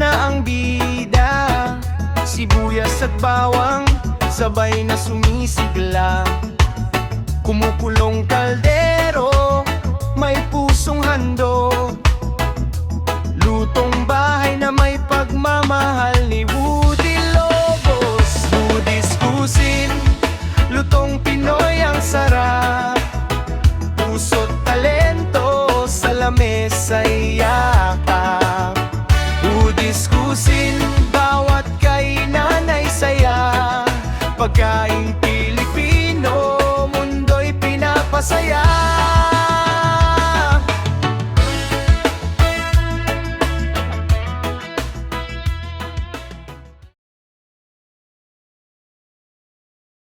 na ang bida, sibuyas at bawang sabay na sumisigla. Kumukulong kaldero, may pusong handog, lutong bahay na may pagmamahal ni Woody Lobos. Woody's Cuisine, lutong Pinoy ang sarap, puso't talento sa lamesa yakap. Woody's Cuisine, bawat kainan ay saya, pagkaing Pilipino, mundo'y pinapasaya.